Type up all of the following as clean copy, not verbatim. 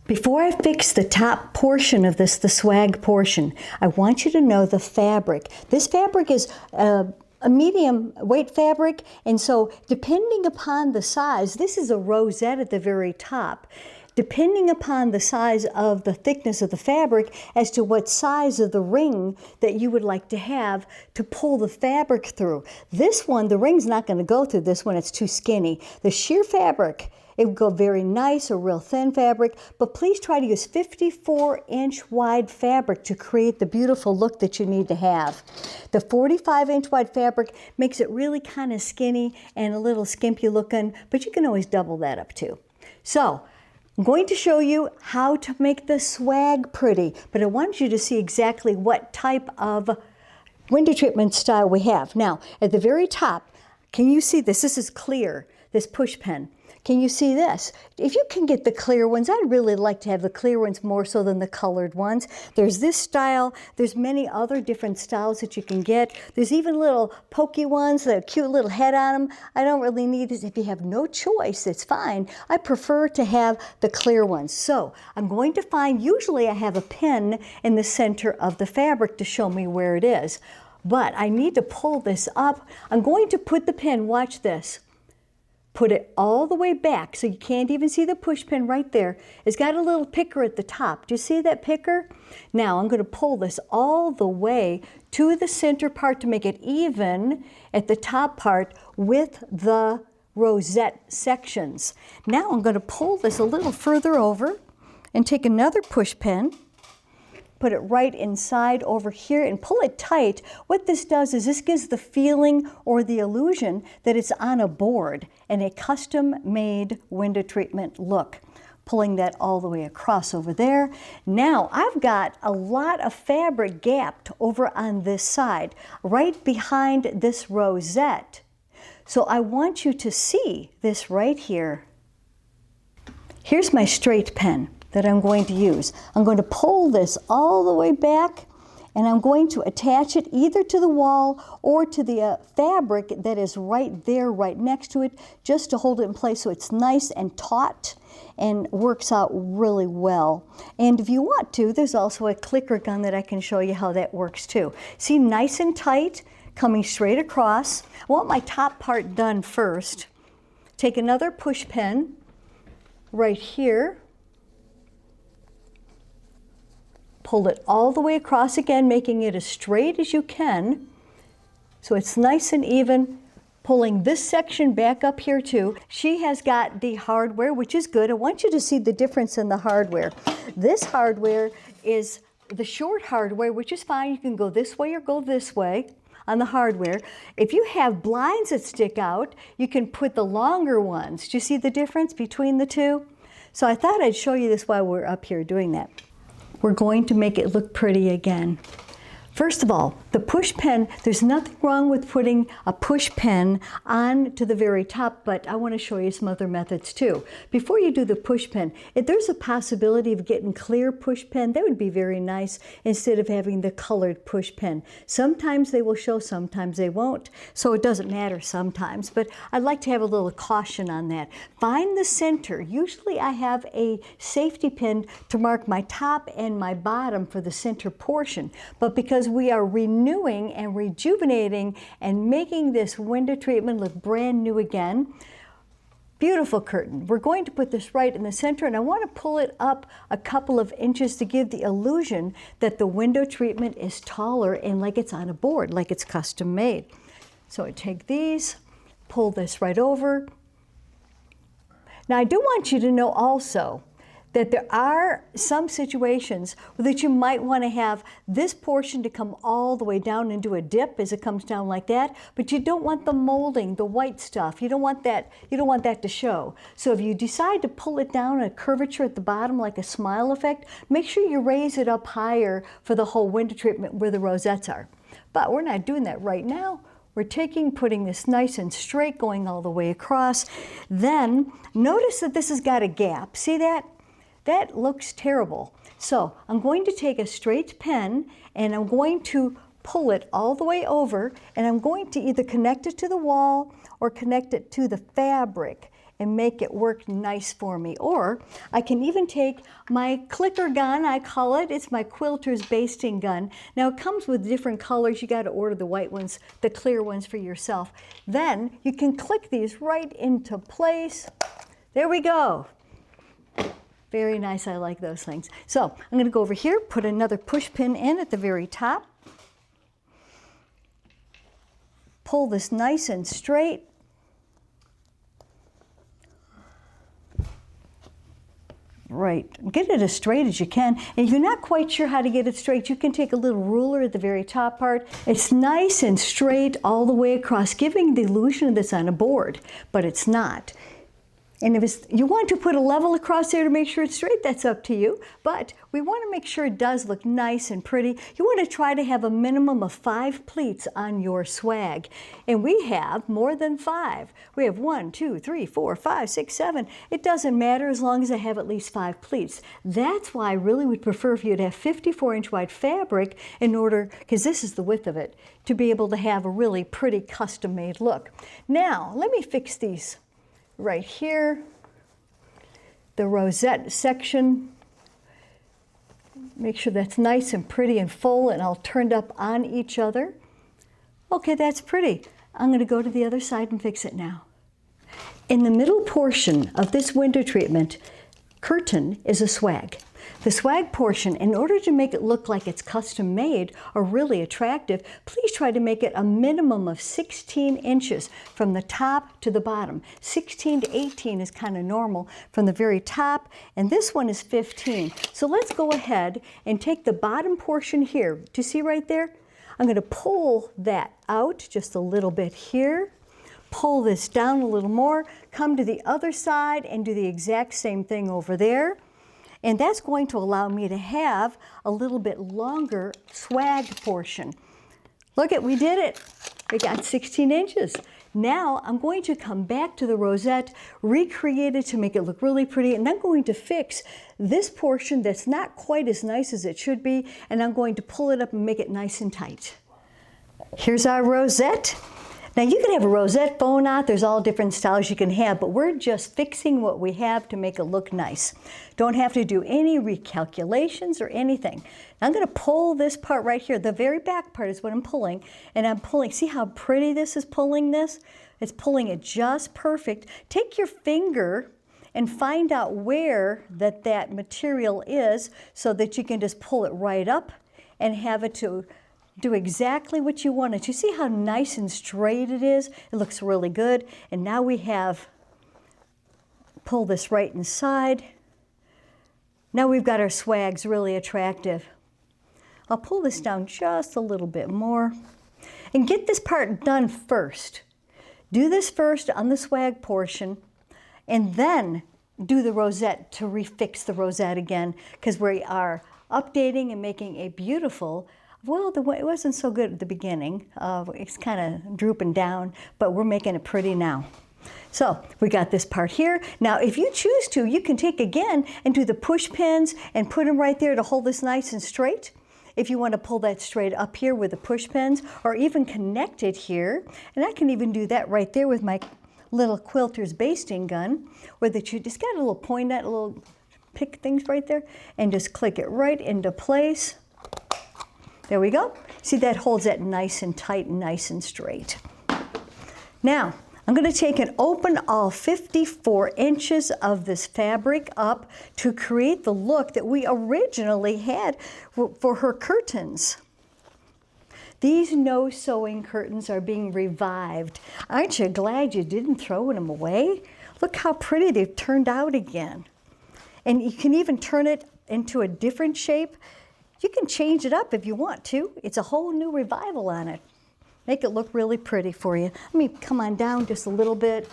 Before I fix the top portion of this, the swag portion, I want you to know the fabric. This fabric is a medium weight fabric, and so depending upon the size, this is a rosette at the very top. Depending upon the size of the thickness of the fabric as to what size of the ring that you would like to have to pull the fabric through. This one, the ring's not going to go through this one, it's too skinny. The sheer fabric, it would go very nice or real thin fabric, but please try to use 54-inch wide fabric to create the beautiful look that you need to have. The 45-inch wide fabric makes it really kind of skinny and a little skimpy looking, but you can always double that up too. So, I'm going to show you how to make the swag pretty, but I want you to see exactly what type of window treatment style we have. Now, at the very top, can you see this? This is clear, this push pin. Can you see this? If you can get the clear ones, I'd really like to have the clear ones more so than the colored ones. There's this style. There's many other different styles that you can get. There's even little pokey ones, that have cute little head on them. I don't really need this. If you have no choice, it's fine. I prefer to have the clear ones. So I'm going to find, usually I have a pin in the center of the fabric to show me where it is. But I need to pull this up. I'm going to put the pin, watch this. Put it all the way back so you can't even see the push pin right there. It's got a little picker at the top. Do you see that picker? Now I'm going to pull this all the way to the center part to make it even at the top part with the rosette sections. Now I'm going to pull this a little further over and take another push pin, put it right inside over here and pull it tight. What this does is this gives the feeling or the illusion that it's on a board and a custom-made window treatment look. Pulling that all the way across over there. Now I've got a lot of fabric gapped over on this side, right behind this rosette. So I want you to see this right here. Here's my straight pen that I'm going to use. I'm going to pull this all the way back and I'm going to attach it either to the wall or to the fabric that is right there, right next to it, just to hold it in place so it's nice and taut and works out really well. And if you want to, there's also a clicker gun that I can show you how that works too. See, nice and tight, coming straight across. I want my top part done first. Take another push pin right here. Pull it all the way across again, making it as straight as you can. So it's nice and even. Pulling this section back up here too. She has got the hardware, which is good. I want you to see the difference in the hardware. This hardware is the short hardware, which is fine. You can go this way or go this way on the hardware. If you have blinds that stick out, you can put the longer ones. Do you see the difference between the two? So I thought I'd show you this while we're up here doing that. We're going to make it look pretty again. First of all, the push pen, there's nothing wrong with putting a push pen on to the very top, but I want to show you some other methods too. Before you do the push pen, if there's a possibility of getting clear push pen, that would be very nice instead of having the colored push pen. Sometimes they will show, sometimes they won't, so it doesn't matter sometimes, but I'd like to have a little caution on that. Find the center. Usually I have a safety pin to mark my top and my bottom for the center portion, but because we are renewing and rejuvenating and making this window treatment look brand new again. Beautiful curtain. We're going to put this right in the center and I want to pull it up a couple of inches to give the illusion that the window treatment is taller and like it's on a board, like it's custom made. So I take these, pull this right over. Now I do want you to know also that there are some situations that you might want to have this portion to come all the way down and do a dip as it comes down like that, but you don't want the molding, the white stuff. You don't want that to show. So if you decide to pull it down a curvature at the bottom like a smile effect, make sure you raise it up higher for the whole window treatment where the rosettes are. But we're not doing that right now. We're putting this nice and straight going all the way across. Then notice that this has got a gap. See that? That looks terrible. So I'm going to take a straight pen and I'm going to pull it all the way over and I'm going to either connect it to the wall or connect it to the fabric. and make it work nice for me. Or I can even take my clicker gun, I call it. It's my quilter's basting gun. Now it comes with different colors. You got to order the white ones, the clear ones for yourself. Then you can click these right into place. There we go. Very nice, I like those things. So I'm going to go over here, put another push pin in at the very top. Pull this nice and straight. Right, get it as straight as you can. And if you're not quite sure how to get it straight, you can take a little ruler at the very top part. It's nice and straight all the way across, giving the illusion that it's on a board, but it's not. And if you want to put a level across there to make sure it's straight, that's up to you. But we want to make sure it does look nice and pretty. You want to try to have a minimum of 5 pleats on your swag. And we have more than 5. We have 1, 2, 3, 4, 5, 6, 7. It doesn't matter as long as I have at least 5 pleats. That's why I really would prefer for you to have 54-inch wide fabric in order, because this is the width of it, to be able to have a really pretty custom-made look. Now, let me fix these. Right here, the rosette section, make sure that's nice and pretty and full and all turned up on each other. Okay, that's pretty. I'm going to go to the other side and fix it now. In the middle portion of this window treatment curtain is a swag. The swag portion, in order to make it look like it's custom made or really attractive, please try to make it a minimum of 16 inches from the top to the bottom. 16 to 18 is kind of normal from the very top, and this one is 15. So let's go ahead and take the bottom portion here. Do you see right there? I'm going to pull that out just a little bit here. Pull this down a little more, come to the other side and do the exact same thing over there. And that's going to allow me to have a little bit longer swag portion. Look at, we did it. We got 16 inches. Now I'm going to come back to the rosette, recreate it to make it look really pretty, and I'm going to fix this portion that's not quite as nice as it should be, and I'm going to pull it up and make it nice and tight. Here's our rosette. Now you can have a rosette bow knot, there's all different styles you can have, but we're just fixing what we have to make it look nice. Don't have to do any recalculations or anything. Now I'm going to pull this part right here, the very back part is what I'm pulling, and I'm pulling, see how pretty this is pulling this? It's pulling it just perfect. Take your finger and find out where that material is so that you can just pull it right up and have it to do exactly what you wanted. You see how nice and straight it is? It looks really good. And now we have, pull this right inside. Now we've got our swags really attractive. I'll pull this down just a little bit more and get this part done first. Do this first on the swag portion and then do the rosette to refix the rosette again, because we are updating and making a beautiful. Well, it wasn't so good at the beginning. It's kind of drooping down, but we're making it pretty now. So we got this part here. Now, if you choose to, you can take again and do the push pins and put them right there to hold this nice and straight. If you want to pull that straight up here with the push pins, or even connect it here, and I can even do that right there with my little quilter's basting gun, where that you just got a little point at, a little pick things right there, and just click it right into place. There we go. See, that holds that nice and tight and nice and straight. Now, I'm going to take and open all 54 inches of this fabric up to create the look that we originally had for her curtains. These no sewing curtains are being revived. Aren't you glad you didn't throw them away? Look how pretty they've turned out again. And you can even turn it into a different shape. You can change it up if you want to. It's a whole new revival on it. Make it look really pretty for you. Let me come on down just a little bit.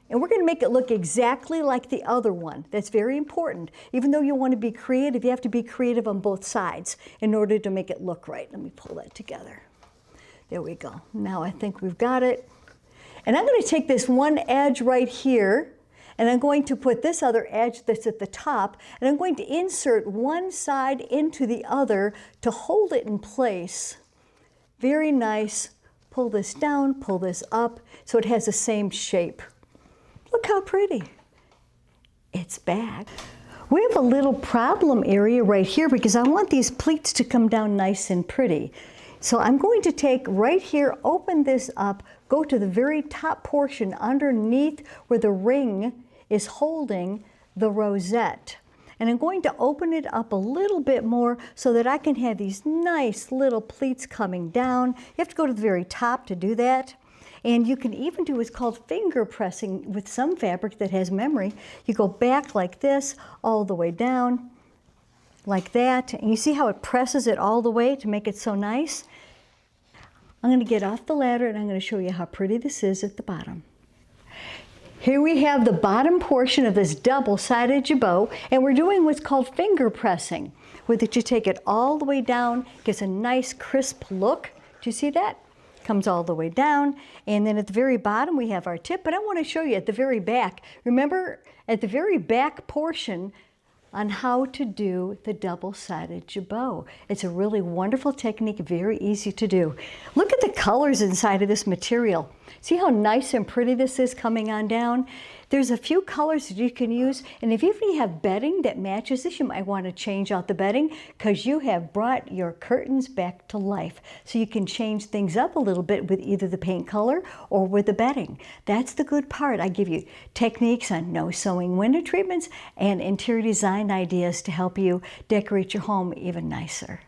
And we're going to make it look exactly like the other one. That's very important. Even though you want to be creative, you have to be creative on both sides in order to make it look right. Let me pull that together. There we go. Now I think we've got it. And I'm going to take this one edge right here, and I'm going to put this other edge that's at the top, and I'm going to insert one side into the other to hold it in place. Very nice. Pull this down, pull this up, so it has the same shape. Look how pretty. It's back. We have a little problem area right here because I want these pleats to come down nice and pretty. So I'm going to take right here, open this up, go to the very top portion underneath where the ring is holding the rosette. And I'm going to open it up a little bit more so that I can have these nice little pleats coming down. You have to go to the very top to do that. And you can even do what's called finger pressing with some fabric that has memory. You go back like this, all the way down, like that. And you see how it presses it all the way to make it so nice? I'm going to get off the ladder and I'm going to show you how pretty this is at the bottom. Here we have the bottom portion of this double-sided jabot, and we're doing what's called finger pressing, where that you take it all the way down, gives a nice crisp look. Do you see that? Comes all the way down, and then at the very bottom we have our tip, but I want to show you at the very back. Remember at the very back portion on how to do the double-sided jabot. It's a really wonderful technique, very easy to do. Look at the colors inside of this material. See how nice and pretty this is coming on down? There's a few colors that you can use, and if you even have bedding that matches this, you might want to change out the bedding because you have brought your curtains back to life. So you can change things up a little bit with either the paint color or with the bedding. That's the good part. I give you techniques on no-sewing window treatments and interior design ideas to help you decorate your home even nicer.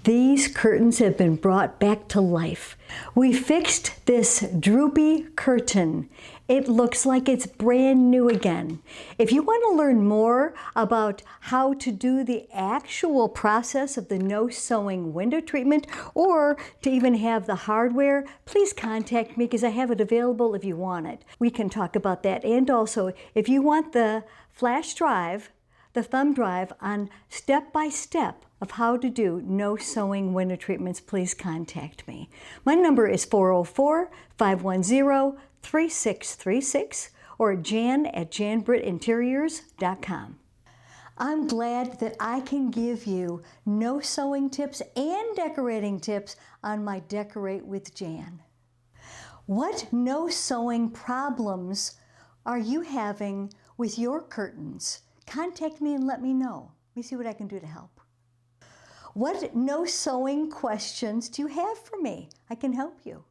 These curtains have been brought back to life. We fixed this droopy curtain. It looks like it's brand new again. If you want to learn more about how to do the actual process of the no-sewing window treatment or to even have the hardware, please contact me because I have it available if you want it. We can talk about that. And also, if you want the flash drive, the thumb drive on step-by-step of how to do no-sewing window treatments, please contact me. My number is 404-510-3636 or jan@janbrittinteriors.com. I'm glad that I can give you no-sewing tips and decorating tips on my Decorate with Jan. What no-sewing problems are you having with your curtains? Contact me and let me know. Let me see what I can do to help. What no-sewing questions do you have for me? I can help you.